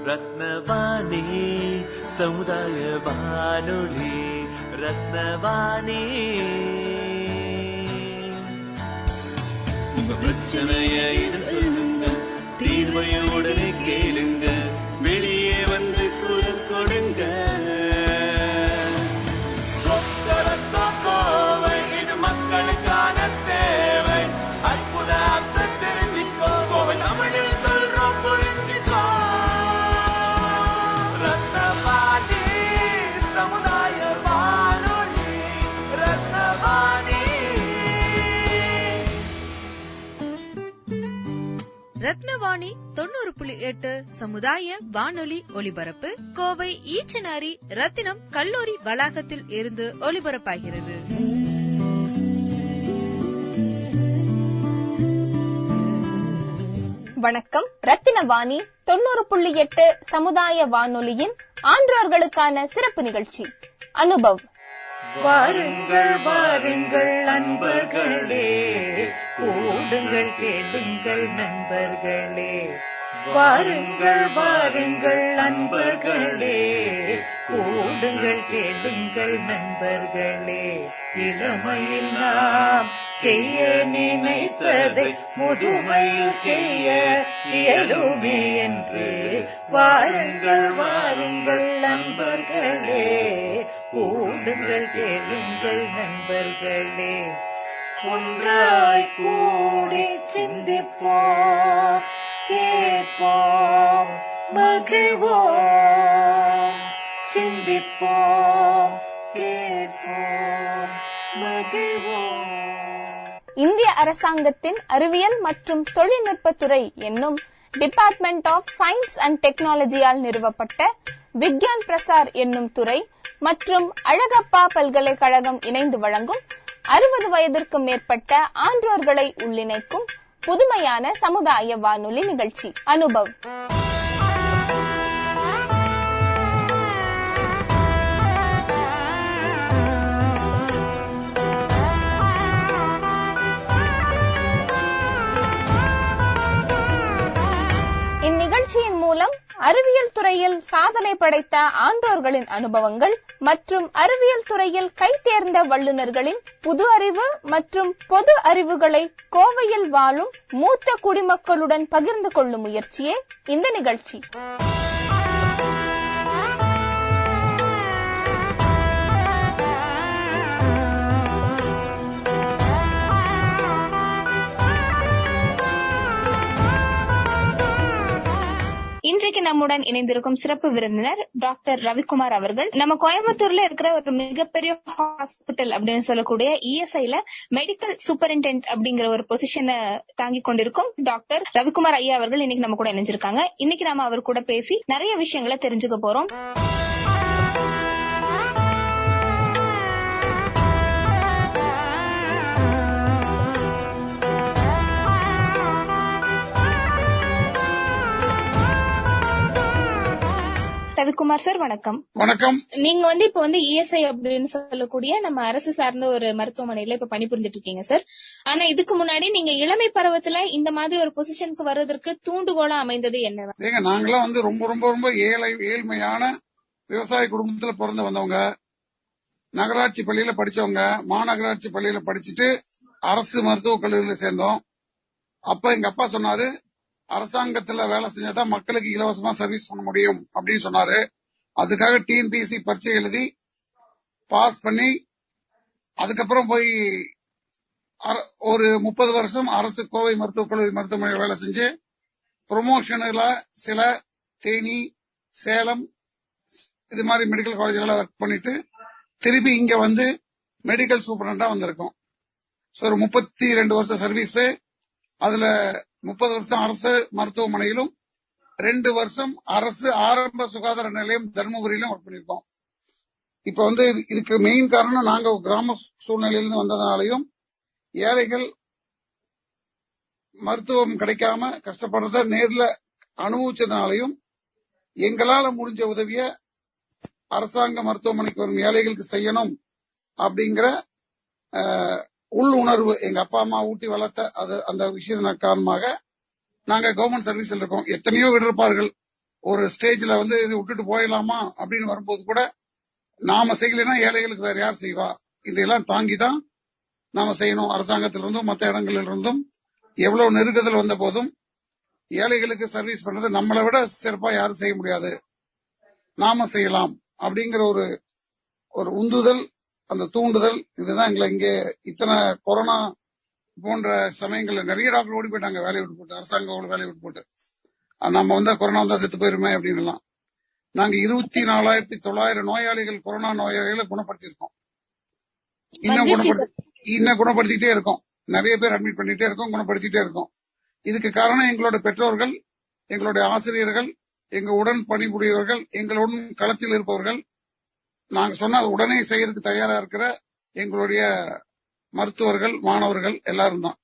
ரத்னவாணி சமுதாய வானொலி. ரத்னவாணி உங்க பிரச்சனைய சொல்லுங்க, தீர்வைய உடனே கேளுங்க, வெளியே வந்து குரல் கொடுங்க. இது மக்களுக்கான சேவை. அற்புத தெரிஞ்சிக்கோ, தமிழில் சொல்றோம் புரிஞ்சிக்கோ. ரத்னவாணி சமுதாய வானொலி. ரத்னவாணி. ரத்னவாணி 90.8 சமுதாய வானொலி ஒலிபரப்பு கோவை ஈச்சனாரி ரத்தினம் கல்லூரி வளாகத்தில் இருந்து ஒலிபரப்பாகிறது. வணக்கம். ரத்தினவாணி 90.8 சமுதாய வானொலியின் ஆன்றோர்களுக்கான சிறப்பு நிகழ்ச்சி அனுபவ். வாருங்கள் வாருங்கள் நண்பர்களே, கூடுங்கள் கேளுங்கள் நண்பர்களே. வாருங்கள் வாருங்கள் நண்பர்களே, கூடுங்கள் கேளுங்கள் நண்பர்களே. இளமையில் நாம் செய்ய நினைத்ததை முதுமையில் செய்ய இயலுமே என்று வாருங்கள் வாருங்கள் நண்பர்களே, கூடுங்கள் கேளுங்கள் நண்பர்களே. ஒன்றாய் கூடி சிந்திப்போம், கேட்போம், மகிழ்வோம். சிந்திப்போம், கேட்போம், மகிழ்வோம். இந்திய அரசாங்கத்தின் அறிவியல் மற்றும் தொழில்நுட்பத்துறை என்னும் டிபார்ட்மெண்ட் ஆஃப் சயின்ஸ் அண்ட் டெக்னாலஜியால் நிறுவப்பட்ட விக்யான் பிரசார் என்னும் துறை மற்றும் அழகப்பா பல்கலைக்கழகம் இணைந்து வழங்கும் 60 வயதிற்கும் மேற்பட்ட ஆன்றோர்களை உள்ளிணைக்கும் புதுமையான சமுதாய வானொலி நிகழ்ச்சி அனுபவ். இந்நிகழ்ச்சியின் மூலம் அறிவியல் துறையில் சாதனை படைத்த ஆன்றோர்களின் அனுபவங்கள் மற்றும் அறிவியல் துறையில் கைதேர்ந்த வல்லுநர்களின் புது அறிவு மற்றும் பொது அறிவுகளை கோவையில் வாழும் மூத்த குடிமக்களுடன் பகிர்ந்து கொள்ளும் முயற்சியே இந்த நிகழ்ச்சி. இன்றைக்கு நம்முடன் இணைந்திருக்கும் சிறப்பு விருந்தினர் டாக்டர் ரவிக்குமார் அவர்கள். நம்ம கோயம்புத்தூர்ல இருக்கிற ஒரு மிகப்பெரிய ஹாஸ்பிட்டல் அப்படின்னு சொல்லக்கூடிய இஎஸ்ஐல மெடிக்கல் சூப்பரிண்டென்ட் அப்படிங்கிற ஒரு பொசிஷனை தாங்கி கொண்டிருக்கும் டாக்டர் ரவிக்குமார் ஐயா அவர்கள் இன்னைக்கு நம்ம கூட இணைஞ்சிருக்காங்க. இன்னைக்கு நாம அவர் கூட பேசி நிறைய விஷயங்களை தெரிஞ்சுக்க போறோம். ரவிக்குமார் சார் வணக்கம். வணக்கம். நீங்க இப்ப இஎஸ்ஐ அப்படின்னு சொல்லக்கூடிய நம்ம அரசு சார்ந்த ஒரு மருத்துவமனையில இப்ப பணிபுரிஞ்சிட்டு இருக்கீங்க சார். ஆனா இதுக்கு முன்னாடி நீங்க இளமை பருவத்துல இந்த மாதிரி ஒரு பொசிஷனுக்கு வர்றதற்கு தூண்டுகோலா அமைந்தது என்ன? நாங்களாம் ரொம்ப ரொம்ப ரொம்ப ஏழ்மையான விவசாய குடும்பத்துல பிறந்து வந்தவங்க. நகராட்சி பள்ளியில படிச்சவங்க. மாநகராட்சி பள்ளியில படிச்சுட்டு அரசு மருத்துவக் கல்லூரியில சேர்ந்தோம். அப்ப எங்க அப்பா சொன்னாரு, அரசாங்கத்துல வேலை செஞ்சாதான் மக்களுக்கு இலவசமா சர்வீஸ் பண்ண முடியும் அப்படின்னு சொன்னாரு. அதுக்காக டிஎன்பிஎஸ்சி பரீட்சை எழுதி பாஸ் பண்ணி அதுக்கப்புறம் போய் ஒரு 30 வருஷம் அரசு கோவை மருத்துவக் கல்லூரி மருத்துவமனையில் வேலை செஞ்சு ப்ரொமோஷன்ல சில தேனி, சேலம் இது மாதிரி மெடிக்கல் காலேஜ்ல ஒர்க் பண்ணிட்டு திருப்பி இங்க மெடிக்கல் சூப்பரண்டா வந்திருக்கோம். ஒரு 32 வருஷம் சர்வீஸ். அதுல 30 வருஷம் அரசு மருத்துவமனையிலும் 2 வருஷம் அரசு ஆரம்ப சுகாதார நிலையம் தர்மபுரியிலும் ஒர்க் பண்ணிருக்கோம். இப்ப இதுக்கு மெயின் காரணம் நாங்க கிராம சூழ்நிலையிலிருந்து வந்ததுனாலையும் ஏழைகள் மருத்துவம் கிடைக்காம கஷ்டப்படுறத நேர்ல அனுபவிச்சதுனாலையும் எங்களால முடிஞ்ச உதவிய அரசாங்க மருத்துவமனைக்கு வரும் ஏழைகளுக்கு செய்யணும் அப்படிங்கிற உள் உணர்வு எங்க அப்பா அம்மா ஊட்டி வளர்த்த அந்த விஷயம் காரணமாக நாங்க கவர்மெண்ட் சர்வீஸ்ல இருக்கோம். எத்தனையோ வீடு இருப்பார்கள், ஒரு ஸ்டேஜ்ல வந்து இது விட்டுட்டு போயிடலாமா அப்படின்னு வரும்போது கூட நாம செய்யலைன்னா ஏழைகளுக்கு வேற யார் செய்வா? இதெல்லாம் தாங்கிதான் நாம செய்யணும். அரசாங்கத்திலிருந்தும் மற்ற இடங்களில் இருந்தும் எவ்வளவு நெருக்கத்தில் வந்த போதும் ஏழைகளுக்கு சர்வீஸ் பண்றது நம்மளை விட சிறப்பா யாரும் செய்ய முடியாது, நாம செய்யலாம் அப்படிங்கிற ஒரு உந்துதல், அந்த தூண்டுதல், இதுதான் எங்களை இங்கே இத்தனை கொரோனா போன்ற சமயங்கள்ல நிறைய டாக்டர் ஓடி போயிட்டாங்க வேலையை விட்டு போட்டு, அரசாங்கம் வேலையை விட்டு போட்டு. நம்ம வந்தா கொரோனா வந்தா செத்து போயிருமே அப்படின்னு. நாங்க 24,900 நோயாளிகள், கொரோனா நோயாளிகளை குணப்படுத்திருக்கோம். இன்னும் குணப்படுத்திட்டே இருக்கோம். நிறைய பேர் அட்மிட் பண்ணிட்டே இருக்கோம், குணப்படுத்திட்டே இருக்கோம். இதுக்கு காரணம் எங்களோட பெற்றோர்கள், எங்களுடைய ஆசிரியர்கள், எங்க உடன் பணிபுரியவர்கள், எங்களுடன் களத்தில் இருப்பவர்கள், நாங்க சொன்ன உடனே செய்யறதுக்கு தயாரா இருக்கிற எங்களுடைய மருத்துவர்கள், மாணவர்கள் எல்லாரும் தான்.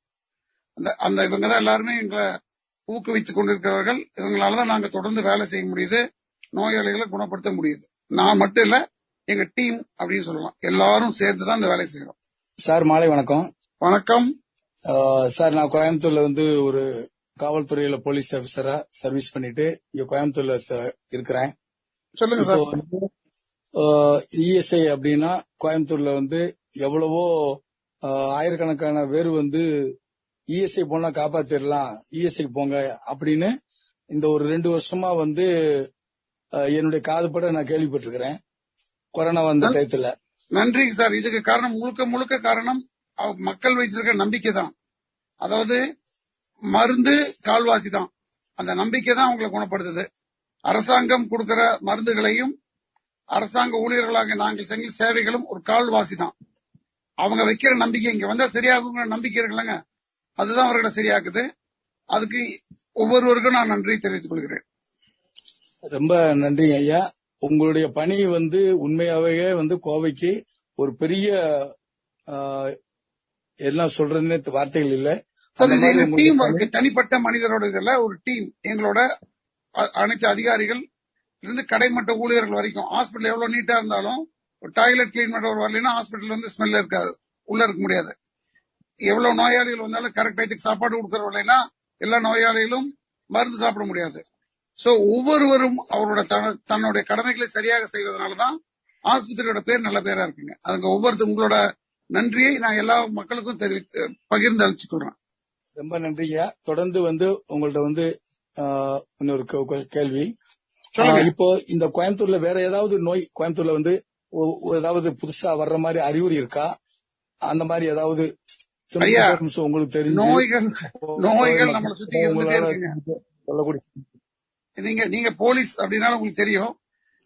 அந்த இவங்கதான் எல்லாருமே எங்களை ஊக்குவித்துக் கொண்டிருக்கிறவர்கள். இவங்களாலதான் நாங்க தொடர்ந்து வேலை செய்ய முடியுது, நோயாளிகளை குணப்படுத்த முடியுது. நான் மட்டும் இல்ல, எங்க டீம் அப்படின்னு சொல்லலாம், எல்லாரும் சேர்ந்துதான் இந்த வேலையை செய்யறோம். சார் மாலை வணக்கம். வணக்கம் சார். நான் கோயம்புத்தூர்ல வந்து ஒரு காவல்துறையில போலீஸ் ஆபீசரா சர்வீஸ் பண்ணிட்டு இங்க கோயம்புத்தூர்ல இருக்கிறேன். சொல்லுங்க சார். இஎஸ்ஐ அப்படின்னா கோயம்புத்தூர்ல வந்து எவ்வளவோ ஆயிரக்கணக்கான பேர் வந்து இஎஸ்ஐ போனா காப்பாத்திடலாம், இஎஸ்ஐக்கு போங்க அப்படின்னு இந்த ஒரு 2 வருஷமா வந்து என்னுடைய காதுபட நான் கேள்விப்பட்டிருக்கிறேன் கொரோனா வந்த டயத்துல. நன்றிங்க சார். இதுக்கு காரணம் முழுக்க காரணம் மக்கள் வைத்திருக்கிற நம்பிக்கை தான். அதாவது மருந்து கால்வாசி தான், அந்த நம்பிக்கை தான் அவங்களை குணப்படுத்துது. அரசாங்கம் கொடுக்கிற மருந்துகளையும் அரசாங்க ஊழியர்களாக நாங்கள் செஞ்ச சேவைகளும் ஒரு கால்வாசி தான். அவங்க வைக்கிற நம்பிக்கை இங்க வந்தா சரியாகுங்கிற நம்பிக்கை இருக்குல்லங்க, அதுதான் அவர்களை சரியாக்குது. அதுக்கு ஒவ்வொருவருக்கும் நான் நன்றி தெரிவித்துக் கொள்கிறேன். ரொம்ப நன்றி ஐயா. உங்களுடைய பணி வந்து உண்மையாவே வந்து கோவைக்கு ஒரு பெரிய எல்லாம் சொல்றதுன்னு வார்த்தைகள் இல்ல. டீம் ஒர்க், தனிப்பட்ட மனிதரோட இதுல ஒரு டீம். எங்களோட அனைத்து அதிகாரிகள் இருந்து கடைமட்ட ஊழியர்கள் வரைக்கும். ஹாஸ்பிட்டல் எவ்வளவு நீட்டா இருந்தாலும் ஒரு டாய்லெட் கிளீன் பண்ற வரலைன்னா ஹாஸ்பிட்டல் வந்து ஸ்மெல் இருக்காது, உள்ள இருக்க முடியாது. எவ்வளவு நோயாளிகள் வந்தாலும் கரெக்ட் டயத்துக்கு சாப்பாடு கொடுக்கறவில்லைன்னா எல்லா நோயாளிகளும் மருந்து சாப்பிட முடியாது. சோ ஒவ்வொருவரும் அவரோட தன்னுடைய கடமைகளை சரியாக செய்வதனாலதான் ஆஸ்பத்திரியோட பேர் நல்ல பேரா இருக்குங்க. அதுங்க ஒவ்வொருத்தரும் உங்களோட நன்றியை நான் எல்லா மக்களுக்கும் பகிர்ந்து அளிச்சுக்கிறேன். ரொம்ப நன்றியா. தொடர்ந்து வந்து உங்கள்ட்ட வந்து இன்னொரு கேள்வி. இப்போ இந்த கோயம்புத்தூர்ல வேற ஏதாவது நோய் கோயம்புத்தூர்ல வந்து ஏதாவது புதுசா வர்ற மாதிரி அறிகுறி இருக்கா? அந்த மாதிரி ஏதாவது உங்களுக்கு தெரிஞ்ச நோய்கள் நம்மளை சுத்தி சொல்லக்கூடிய? நீங்க போலீஸ் அப்படின்னா உங்களுக்கு தெரியும்.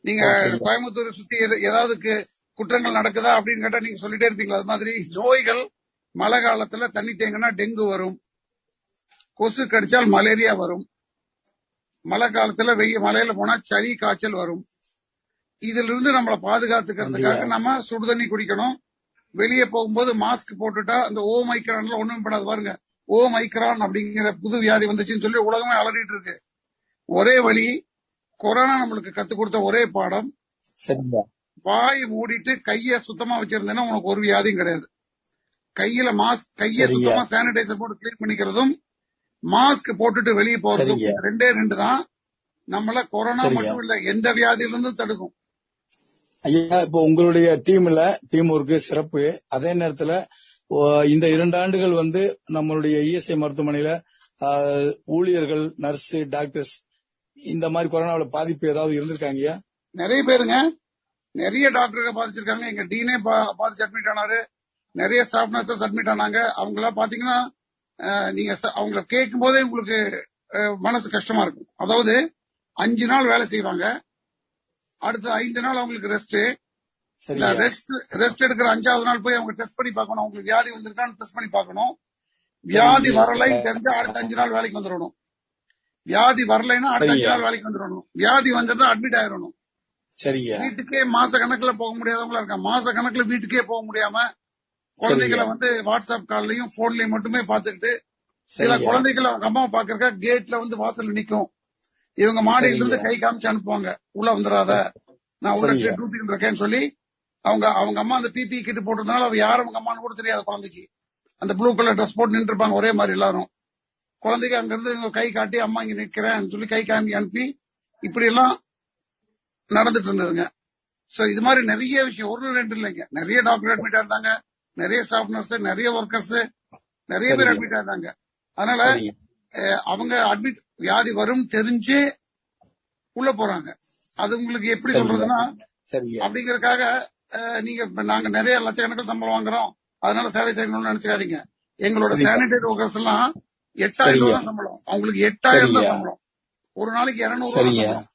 நீங்க கோயம்புத்தூரை சுத்தி ஏதாவது குற்றங்கள் நடக்குதா அப்படின்னு கேட்டா நீங்க சொல்லிட்டே இருப்பீங்களா? அது மாதிரி நோய்கள் மழை காலத்துல தண்ணி தேங்கினா டெங்கு வரும், கொசு கடிச்சால் மலேரியா வரும், மழை காலத்துல மலையில போனா சளி காய்ச்சல் வரும். இதுல இருந்து நம்மளை பாதுகாத்துக்கிறதுக்காக நம்ம சுடுதண்ணி குடிக்கணும். வெளியே போகும்போது மாஸ்க் போட்டுட்டா அந்த ஓமைக்ரான்ல ஒண்ணும் படாது. பாருங்க, ஓமைக்ரான் அப்படிங்கிற புது வியாதி வந்துச்சுன்னு சொல்லி உலகமே அலறிட்டு இருக்கு. ஒரே வழி, கொரோனா நம்மளுக்கு கத்து கொடுத்த ஒரே பாடம், வாய் மூடிட்டு கைய சுத்தமா வச்சிருந்தேன்னா உனக்கு ஒரு வியாதியும் கிடையாது. கையில கைய சுத்தமா சானிடைசர் போட்டு கிளீன் பண்ணிக்கிறதும் மாஸ்க் போட்டுட்டு வெளியே போறதும் 2 தான் நம்மள கொரோனா மட்டும் இல்ல எந்த வியாதியிலிருந்தும் தடுக்கும். ஐயா, இப்போ உங்களுடைய டீம் ஒர்க்கு சிறப்பு. அதே நேரத்துல இந்த 2 ஆண்டுகள் வந்து நம்மளுடைய இஎஸ்ஐ மருத்துவமனையில ஊழியர்கள், நர்ஸ், டாக்டர்ஸ் இந்த மாதிரி கொரோனாவில பாதிப்பு ஏதாவது இருந்திருக்காங்க? நிறைய பேருங்க, நிறைய டாக்டர்கள் பாதிச்சிருக்காங்க. எங்க டீனே பாதிச்சு அட்மிட் ஆனாரு, நிறைய ஸ்டாஃப் நர்சஸ் அட்மிட் ஆனாங்க. அவங்களாம் பாத்தீங்கன்னா நீங்க அவங்கள கேட்கும் போதே உங்களுக்கு மனசு கஷ்டமா இருக்கும். அதாவது 5 நாள் வேலை செய்வாங்க, அடுத்த 5 நாள் அவங்களுக்கு ரெஸ்ட் எடுக்கிற 5வது நாள் போய் அவங்க டெஸ்ட் பண்ணி பார்க்கணும், அவங்களுக்கு வியாதி வந்திருக்கான்னு டெஸ்ட் பண்ணி பார்க்கணும். வியாதி வரலைன்னு தெரிஞ்சா அடுத்த 5 நாள் வேலைக்கு வந்துடணும். வியாதி வரலைன்னா அடுத்த 5 நாள் வேலைக்கு வந்துடணும். வியாதி வந்தா அட்மிட் ஆயிடணும். வீட்டுக்கே மாச கணக்குல போக முடியாதவங்களா இருக்காங்க. மாச கணக்குல வீட்டுக்கே போக முடியாம குழந்தைகளை வந்து வாட்ஸ்அப் கால்லயும் போன்லயும் மட்டுமே பாத்துக்கிட்டு, சில குழந்தைகளை அவங்க அம்மா பாக்குறக்கா கேட்ல வந்து வாசல்ல நிக்கும். இவங்க மாடியில இருந்து கை காமிச்சு அனுப்புவாங்க, உள்ள வந்துடாத, நான் உள்ள டியூட்டில இருக்கேன்னு சொல்லி. அவங்க அம்மா அந்த பிபி கிட்டு போட்டதுனால அவ யாரும் அவங்க அம்மான்னு கூட தெரியாது குழந்தைக்கு. அந்த ப்ளூ கலர் ட்ரெஸ் போட்டு நின்று இருப்பாங்க ஒரே மாதிரி எல்லாரும். குழந்தைக்கு அங்க இருந்து கை காட்டி அம்மா இங்க நிக்கிறேன்னு சொல்லி கை காமி அனுப்பி இப்படி எல்லாம் நடந்துட்டு இருந்ததுங்க. சோ இது மாதிரி நிறைய விஷயம், ஒரு ரெண்டு இல்லைங்க, நிறைய டாக்டர் அட்மிட் இருந்தாங்க, நிறைய ஸ்டாஃப் நர்ஸ், நிறைய ஒர்க்கர்ஸ், நிறைய பேர் அட்மிட் இருந்தாங்க. அதனால அவங்க அட்மிட் வியாதி வரும் தெரிஞ்சு உள்ள போறாங்க. அது உங்களுக்கு எப்படி சொல்றதுன்னா, அப்படிங்கறதுக்காக நீங்க நாங்க நிறைய லட்சக்கணக்கில் சம்பளம் வாங்குறோம் அதனால சேவை செய்யணும்னு நினைச்சுக்காதீங்க. எங்களோட சானிடரி ஒர்க்கர்ஸ் எல்லாம் 8,000 ரூபாய் சம்பளம், அவங்களுக்கு 8,000 தான் சம்பளம். ஒரு நாளைக்கு 200 ரூபாய்,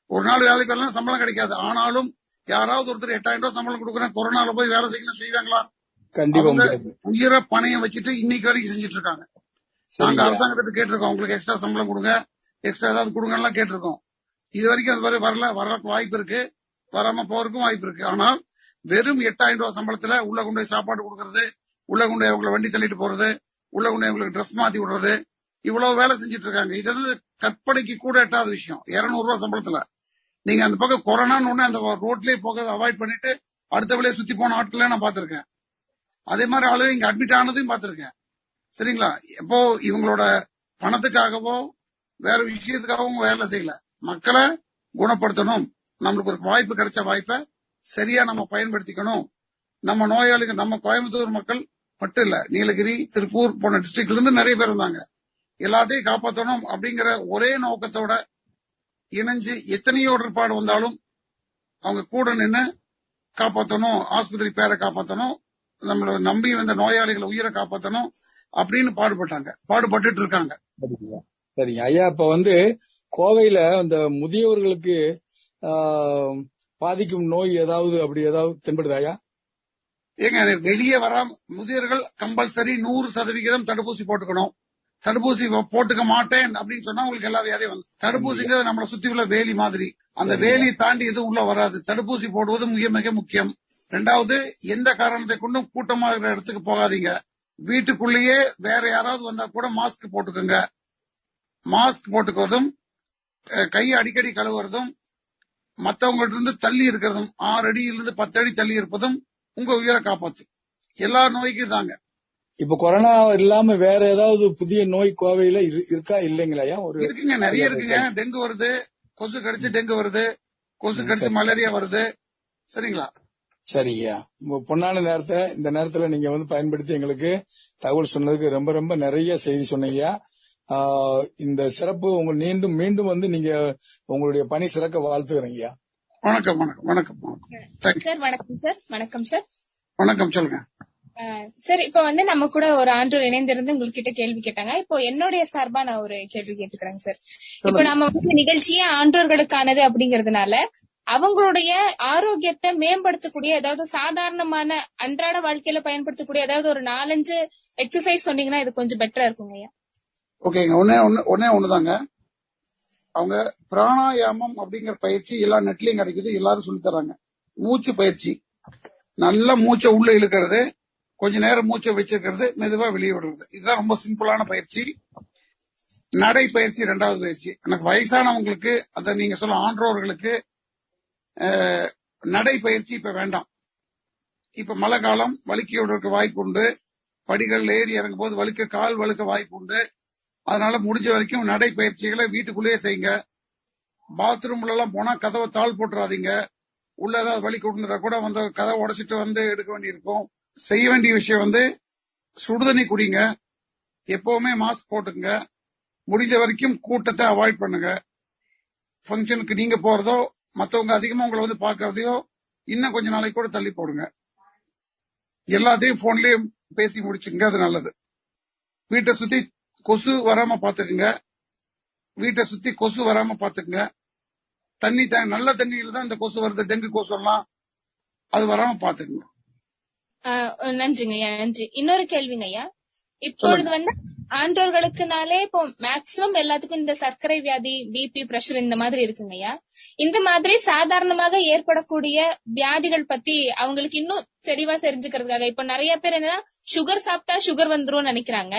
ஒரு நாள் வேலைக்கு வரலாம் சம்பளம் கிடைக்காது. ஆனாலும் யாராவது ஒருத்தர் 8,000 ரூபாய் சம்பளம் கொடுக்குறேன், கொரோனால போய் வேலை செய்யணும் செய்வாங்களா? உயிரை பணையம் வச்சுட்டு இன்னைக்கு வரைக்கும் செஞ்சுட்டு இருக்காங்க. நாங்க அரசாங்கத்திட்ட கேட்டிருக்கோம், உங்களுக்கு எக்ஸ்ட்ரா சம்பளம் கொடுங்க, எக்ஸ்ட்ரா ஏதாவது கொடுங்கலாம் கேட்டிருக்கோம். இது வரைக்கும் அது மாதிரி வரக்கு வாய்ப்பு இருக்கு, வராம போறதுக்கும் வாய்ப்பு இருக்கு. ஆனால் வெறும் 8,000 ரூபாய் சம்பளத்துல உள்ள கொண்டு போய் சாப்பாடு கொடுக்கறது, உள்ள கொண்டு போய் அவங்களை வண்டி தள்ளிட்டு போறது, உள்ள கொண்டு போய் அவங்களுக்கு ட்ரெஸ் மாத்தி விடுறது, இவ்வளவு வேலை செஞ்சுட்டு இருக்காங்க. இது வந்து கற்பனைக்கு கூட எட்டாத விஷயம். 200 ரூபாய் சம்பளத்துல நீங்க அந்த பக்கம் கொரோனான்னு ஒண்ணு அந்த ரோட்லயே போக அவாய்ட் பண்ணிட்டு அடுத்த வேலையை சுத்தி போன ஆட்களே நான் பாத்திருக்கேன். அதே மாதிரி ஆளு இங்க அட்மிட் ஆனதையும் பாத்திருக்கேன். சரிங்களா? எப்போ இவங்களோட பணத்துக்காகவோ வேற விஷயத்துக்காகவும் வேலை செய்யல. மக்களை குணப்படுத்தணும், நம்மளுக்கு ஒரு வாய்ப்பு கிடைச்ச வாய்ப்பை சரியா நம்ம பயன்படுத்திக்கணும். நம்ம நோயாளிகள், நம்ம கோயம்புத்தூர் மக்கள் மட்டும் இல்ல, நீலகிரி, திருப்பூர் போன டிஸ்ட்ரிக்ட்ல இருந்து நிறைய பேர் இருந்தாங்க. எல்லாத்தையும் காப்பாற்றணும் அப்படிங்கிற ஒரே நோக்கத்தோட இணைஞ்சு எத்தனையோ ஏற்பாடு வந்தாலும் அவங்க கூட நின்று காப்பாற்றணும், ஆஸ்பத்திரி பேரை காப்பாற்றணும், நம்மள நம்பி வந்த நோயாளிகளை உயிரை காப்பாற்றணும் அப்படின்னு பாடுபட்டு இருக்காங்க. சரிங்க ஐயா. இப்ப வந்து கோவையில அந்த முதியவர்களுக்கு பாதிக்கும் நோய் ஏதாவது அப்படி ஏதாவது தென்படுதா ஐயா? ஏங்க வெளியே வராம முதியவர்கள் கம்பல்சரி 100% தடுப்பூசி போட்டுக்கணும். தடுப்பூசி போட்டுக்க மாட்டேன் அப்படின்னு சொன்னா உங்களுக்கு எல்லா வியாதியும் வந்து, தடுப்பூசிங்கிறது நம்மளை சுத்தி உள்ள வேலி மாதிரி, அந்த வேலியை தாண்டி எதுவும் உள்ள வராது. தடுப்பூசி போடுவது மிக மிக முக்கியம். 2வது, எந்த காரணத்தை கொண்டும் கூட்டமா இருக்கிற இடத்துக்கு போகாதீங்க. வீட்டுக்குள்ளேயே வேற யாராவது வந்தா கூட மாஸ்க் போட்டுக்கோங்க. மாஸ்க் போட்டுக்குவதும், கையை அடிக்கடி கழுவுறதும், மற்றவங்கள்ட்ட இருந்து தள்ளி இருக்கிறதும், 6 அடியிலிருந்து 10 அடி தள்ளி இருப்பதும் உங்க உயிரை காப்பாற்றும். எல்லா நோய்க்கும் தாங்க. இப்ப கொரோனா இல்லாம வேற ஏதாவது புதிய நோய் கோவையில இருக்கா இல்லைங்களா? இருக்குங்க, நிறைய இருக்குங்க. டெங்கு வருது, கொசு கடிச்சு டெங்கு வருது, கொசு கடிச்சு மலேரியா வருது. சரிங்களா? சரியா. பொன்னான நேரத்தை இந்த நேரத்துல நீங்க வந்து பயன்படுத்தி எங்களுக்கு தகவல் சொன்னதுக்கு ரொம்ப ரொம்ப நிறைய செய்தி சொன்னீங்க. இந்த சிறப்பு உங்க மீண்டும் வந்து நீங்க உங்களுடைய பணி சிறக்க வாழ்த்துக்கிறீங்க. வணக்கம் வணக்கம் வணக்கம் சார். வணக்கம் சார். வணக்கம் சார். வணக்கம், சொல்லுங்க சார். இப்ப வந்து நம்ம கூட ஒரு ஆண்டோர் இணைந்திருந்து உங்ககிட்ட கேள்வி கேட்டாங்க. இப்போ என்னுடைய சார்பா நான் ஒரு கேள்வி கேட்டுக்கிறேங்க சார். இப்போ நம்ம வந்து நிகழ்ச்சியே ஆண்டோர்களுக்கானது அப்படிங்கறதுனால அவங்களுடைய ஆரோக்கியத்தை மேம்படுத்தக்கூடிய ஏதாவது சாதாரணமான அன்றாட வாழ்க்கையில பயன்படுத்தக்கூடிய ஏதாவது ஒரு 4-5 எக்ஸசைஸ் சொன்னீங்கன்னா இது கொஞ்சம் பெட்டரா இருக்குங்க. ஓகேங்க. ஒண்ணுதாங்க. அவங்க பிராணாயாமம் அப்படிங்கிற பயிற்சி எல்லா நெட்லயும் கிடைக்குது, எல்லாரும் சொல்லி தராங்க. மூச்சு பயிற்சி, நல்ல மூச்சை உள்ள இழுக்கிறது, கொஞ்ச நேரம் மூச்சை வச்சிருக்கிறது, மெதுவா வெளியே விடுறது. இதுதான் ரொம்ப சிம்பிளான பயிற்சி. நடை பயிற்சி 2வது பயிற்சி. எனக்கு வயசானவங்களுக்கு, அதை நீங்க சொல்ல ஆன்றோர்களுக்கு நடை பயிற்சி இப்ப வேண்டாம். இப்ப மழை காலம், வலிக்க விடுறதுக்கு வாய்ப்பு உண்டு, படிகள் ஏறி இறங்கும் போது கால் வழுக்க வாய்ப்பு உண்டு. அதனால முடிஞ்ச வரைக்கும் நடை பயிற்சிகளை வீட்டுக்குள்ளேயே செய்யுங்க. பாத்ரூம்ல எல்லாம் போனா கதவை தாழ் போட்டுறாதீங்க. உள்ள ஏதாவது வலி கொடுத்துட்டா கூட வந்து கதவை உடைச்சிட்டு வந்து எடுக்க வேண்டியிருக்கும். செய்ய வேண்டிய விஷயம் வந்து சுடுதண்ணி குடிங்க, எப்பவுமே மாஸ்க் போட்டுங்க, முடிஞ்ச வரைக்கும் கூட்டத்தை அவாய்ட் பண்ணுங்க. ஃபங்க்ஷனுக்கு நீங்க போறதோ மத்தவங்க அதிகமா உங்களை வந்து பாக்குறதையோ இன்னும் கொஞ்ச நாளைக்கு கூட தள்ளி போடுங்க. எல்லாத்தையும் போன்லயே பேசி முடிச்சுங்க, அது நல்லது. வீட்டை சுத்தி கொசு வராம பாத்துக்குங்க. தண்ணி நல்ல தண்ணியில தான் இந்த கொசு வருது, டெங்கு கொசு எல்லாம், அது வராம பாத்துக்குங்க. நன்றிங்க ஐயா, நன்றி. இன்னொரு கேள்விங்க ஐயா. இப்பொழுது வந்து ஆண்டோர்களுக்குனாலே இப்போ மேக்சிமம் எல்லாத்துக்கும் இந்த சர்க்கரை வியாதி, பிபி, பிரஷர் இந்த மாதிரி இருக்குங்க ஐயா. இந்த மாதிரி சாதாரணமாக ஏற்படக்கூடிய வியாதிகள் பத்தி அவங்களுக்கு இன்னும் தெளிவா தெரிஞ்சுக்கிறதுக்காக இப்ப நிறைய பேர் என்னன்னா சுகர் சாப்பிட்டா சுகர் வந்துரும் நினைக்கிறாங்க.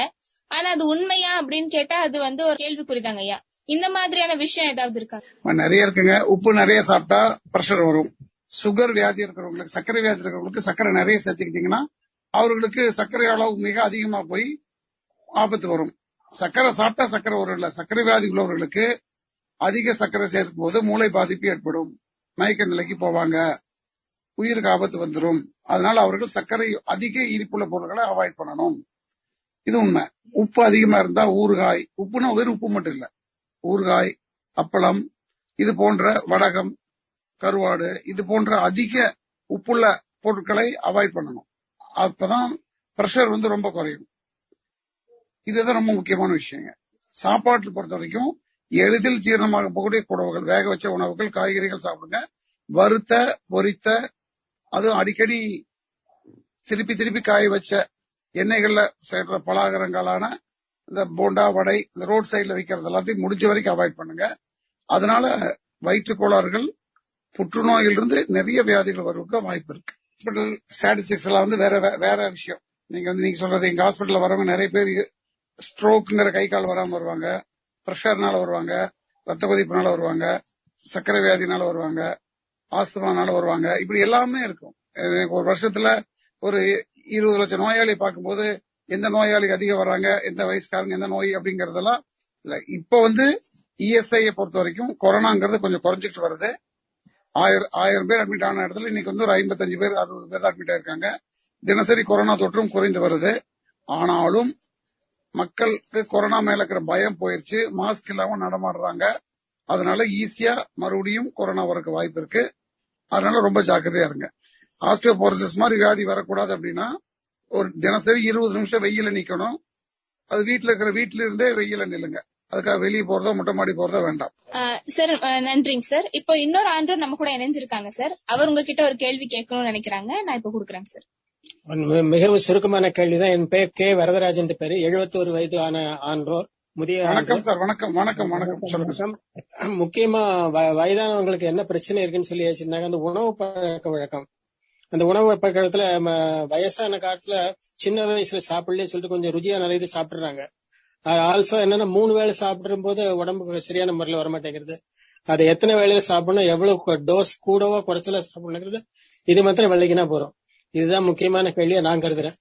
ஆனா அது உண்மையா அப்படின்னு கேட்டா அது வந்து ஒரு கேள்விக்குறிதாங்க ஐயா. இந்த மாதிரியான விஷயம் ஏதாவது இருக்கா? நிறைய இருக்குங்க. உப்பு நிறைய சாப்பிட்டா பிரஷர் வரும். சுகர் வியாதி இருக்கிறவங்களுக்கு, சர்க்கரை வியாதி இருக்கிறவங்களுக்கு சர்க்கரை நிறைய சேர்த்துக்கிட்டீங்கன்னா அவர்களுக்கு சர்க்கரை அளவு மிக அதிகமா போய் ஆபத்து வரும். சர்க்கரை சாப்பிட்டா சர்க்கரை வரும் இல்ல, சர்க்கரை வியாதி உள்ளவர்களுக்கு அதிக சர்க்கரை சேர்க்கும் போது மூளை பாதிப்பு ஏற்படும், மயக்க நிலைக்கு போவாங்க, உயிருக்கு ஆபத்து வந்துடும். அதனால அவர்கள் சர்க்கரை அதிக இனிப்புள்ள பொருட்களை அவாய்ட் பண்ணணும். இது உண்மை. உப்பு அதிகமா இருந்தா ஊறுகாய், உப்புனா வெறும் உப்பு மட்டும் இல்ல, ஊறுகாய், அப்பளம், இது போன்ற வடகம், கருவாடு, இது போன்ற அதிக உப்புள்ள பொருட்களை அவாய்ட் பண்ணணும். அப்பதான் பிரஷர் ரொம்ப குறையும். இதுதான் ரொம்ப முக்கியமான விஷயங்க. சாப்பாட்டு பொறுத்த வரைக்கும் எளிதில் ஜீரணமாக போகக்கூடிய உணவுகள், வேக வச்ச உணவுகள், காய்கறிகள் சாப்பிடுங்க. வறுத்த, பொரித்த, அதுவும் அடிக்கடி திருப்பி திருப்பி காய வச்ச எண்ணெய்கள்ல செய்யற பலகாரங்களான இந்த போண்டா, வடை, இந்த ரோட் சைட்ல விற்கிறது எல்லாத்தையும் முடிஞ்ச வரைக்கும் அவாய்ட் பண்ணுங்க. அதனால வயிற்று கோளாறுகள், புற்றுநோயிலிருந்து நிறைய வியாதிகள் வருவதற்கு வாய்ப்பு இருக்கு. ஹாஸ்பிட்டல் ஸ்டாட்டிஸ்டிக்ஸ் எல்லாம் வேற விஷயம். நீங்க சொல்றது, எங்க ஹாஸ்பிட்டல்ல வரவங்க நிறைய பேர் ஸ்ட்ரோக்குங்கிற கை கால் வராம வருவாங்க, பிரஷர்னால வருவாங்க, ரத்த கொதிப்புனால வருவாங்க, சர்க்கரை வியாதினால வருவாங்க, ஆஸ்துமானால வருவாங்க. இப்படி எல்லாமே இருக்கும். ஒரு வருஷத்துல ஒரு 20 லட்சம் நோயாளி பார்க்கும்போது எந்த நோயாளிக்கு அதிகம் வர்றாங்க, எந்த வயசுக்காரங்க, எந்த நோய் அப்படிங்கறதெல்லாம் இல்ல. இப்ப இஎஸ்ஐ பொறுத்த வரைக்கும் கொரோனாங்கிறது கொஞ்சம் குறைஞ்சிட்டு வருது. 1000 பேர் அட்மிட் ஆன இடத்துல இன்னைக்கு ஒரு 55 பேர் 60 பேர் அட்மிட் ஆயிருக்காங்க. தினசரி கொரோனா தொற்றும் குறைந்து வருது. ஆனாலும் மக்களுக்கு கொரோனா மேல இருக்கிற பயம் போயிருச்சு, மாஸ்க் இல்லாம நடமாடுறாங்க. அதனால ஈஸியா மறுபடியும் கொரோனா வரக்கு வாய்ப்பு இருக்கு. அதனால ரொம்ப ஜாக்கிரதையா இருங்க. ஆஸ்டியோபோரோசிஸ் மாதிரி வியாதி வரக்கூடாது அப்படின்னா ஒரு தினசரி 20 நிமிஷம் வெயில நிக்கணும். அது வீட்டுல இருந்தே வெயில நில்லுங்க. அதுக்காக வெளியே போறதோ மொட்டை மாடி போறதோ வேண்டாம். சார் நன்றிங்க சார். இப்போ இன்னொரு ஆண்டோர் நம்ம கூட இணைஞ்சிருக்காங்க சார். அவர் உங்ககிட்ட ஒரு கேள்வி கேட்கணும்னு நினைக்கிறாங்க. நான் இப்ப கொடுக்குறேங்க சார். மிகவும் சுருக்கமான கேள்விதான். என் பெயர் கே வரதராஜன் பேரு. 71 வயது ஆன ஆன்றோர், முதிய. வணக்கம் சார். வணக்கம் வணக்கம் வணக்கம். முக்கியமா வயதானவங்களுக்கு என்ன பிரச்சனை இருக்குன்னு சொல்லி வச்சிருந்தாங்க, அந்த உணவு பழக்க வழக்கம். அந்த உணவு பழக்கத்துல வயசான காலத்துல சின்ன வயசுல சாப்பிடலே சொல்லிட்டு கொஞ்சம் ருச்சியா நிறைய இது சாப்பிடுறாங்க. ஆல்சோ என்னன்னா 3 வேளை சாப்பிடும் போது உடம்புக்கு சரியான முறையில வரமாட்டேங்கிறது. அதை எத்தனை வேளையில சாப்பிடணும், எவ்வளவு டோஸ் கூடவோ குறைச்சல சாப்பிடணுங்கிறது இது மாத்திரம் வெள்ளைக்குனா போறோம். இதுதான் முக்கியமான கேள்வியா நான் கருதுறேன்.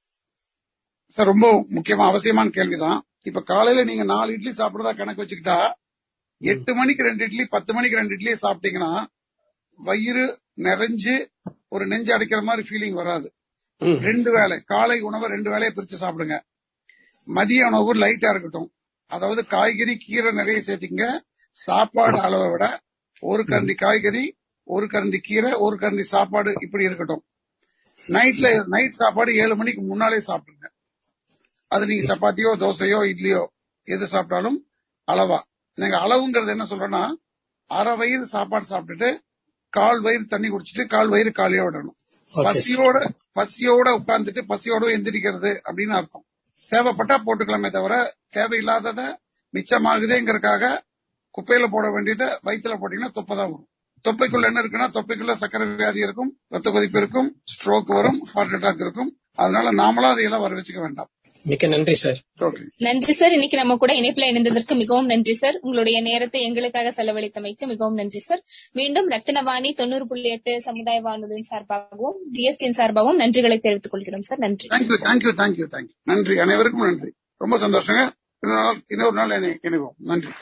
ரொம்ப முக்கியமா அவசியமான கேள்விதான். இப்ப காலையில நீங்க 4 இட்லி சாப்பிடுறதா கணக்கு வச்சுக்கிட்டா 8 மணிக்கு 2 இட்லி, 10 மணிக்கு 2 இட்லி சாப்பிட்டீங்கன்னா வயிறு நிறைஞ்சு ஒரு நெஞ்சு அடைக்கிற மாதிரி ஃபீலிங் வராது. 2 வேளை காலை உணவை 2 வேளையை பிரிச்சு சாப்பிடுங்க. மதிய உணவு லைட்டா இருக்கட்டும். அதாவது காய்கறி, கீரை நிறைய சேர்த்திங்க. சாப்பாடு அளவை விட 1 கரண்டி காய்கறி, 1 கரண்டி கீரை, 1 கரண்டி சாப்பாடு இப்படி இருக்கட்டும். நைட் சாப்பாடு 7 மணிக்கு முன்னாலே சாப்பிடுங்க. அது நீங்க சப்பாத்தியோ, தோசையோ, இட்லியோ எது சாப்பிட்டாலும் அளவா. நீங்க அளவுங்கிறது என்ன சொல்றேன்னா, அரை வயிறு சாப்பாடு சாப்பிட்டுட்டு 1/4 வயிறு தண்ணி குடிச்சிட்டு 1/4 வயிறு காலியா விடணும். பசியோட உட்கார்ந்துட்டு பசியோட எந்திரிக்கிறது அப்படின்னு அர்த்தம். தேவைப்பட்டா போட்டுக்கலாமே தவிர தேவையில்லாதத மிச்சமாகுதேங்கிறதுக்காக குப்பையில போட வேண்டியதை வயிற்றுல போட்டீங்கன்னா தொப்பைதான் வரும். தொப்பைக்குள்ள என்ன இருக்குன்னா, தொப்பைக்குள்ள சர்க்கரை வியாதி இருக்கும், ரத்த கொதிப்பு இருக்கும், ஸ்ட்ரோக் வரும், ஹார்ட் அட்டாக் இருக்கும். அதனால நாமளா அதையெல்லாம் வர வச்சுக்க வேண்டாம். மிக்க நன்றி சார். நன்றி சார். இன்னைக்கு நம்ம கூட இணைப்புல இணைந்ததற்கு மிகவும் நன்றி சார். உங்களுடைய நேரத்தை எங்களுக்காக செலவழித்தமைக்கு மிகவும் நன்றி சார். மீண்டும் ரத்தினவாணி 90.8 சமுதாய வானொலியின் சார்பாகவும் டிஎஸ்டியின் சார்பாகவும் நன்றிகளை தெரிவித்துக் கொள்கிறோம் சார். நன்றி. தேங்க்யூ. நன்றி, அனைவருக்கும் நன்றி. ரொம்ப சந்தோஷங்க. இன்னொரு நாள் இணைவோம். நன்றி.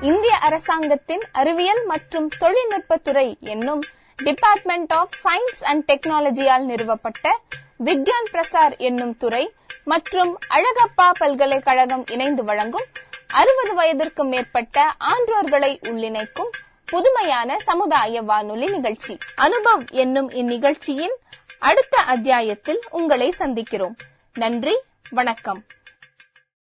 இந்திய அரசாங்கத்தின் அறிவியல் மற்றும் தொழில்நுட்பத்துறை என்னும் டிபார்ட்மெண்ட் ஆஃப் சயின்ஸ் அண்ட் டெக்னாலஜியால் நிறுவப்பட்ட விக்யான் பிரசார் என்னும் துறை மற்றும் அழகப்பா பல்கலைக்கழகம் இணைந்து வழங்கும் 60 வயதிற்கும் மேற்பட்ட ஆன்றோர்களை உள்ளிணைக்கும் புதுமையான சமுதாய வானொலி நிகழ்ச்சி அனுபவ் என்னும் இந்நிகழ்ச்சியின் அடுத்த அத்தியாயத்தில் உங்களை சந்திக்கிறோம். நன்றி, வணக்கம்.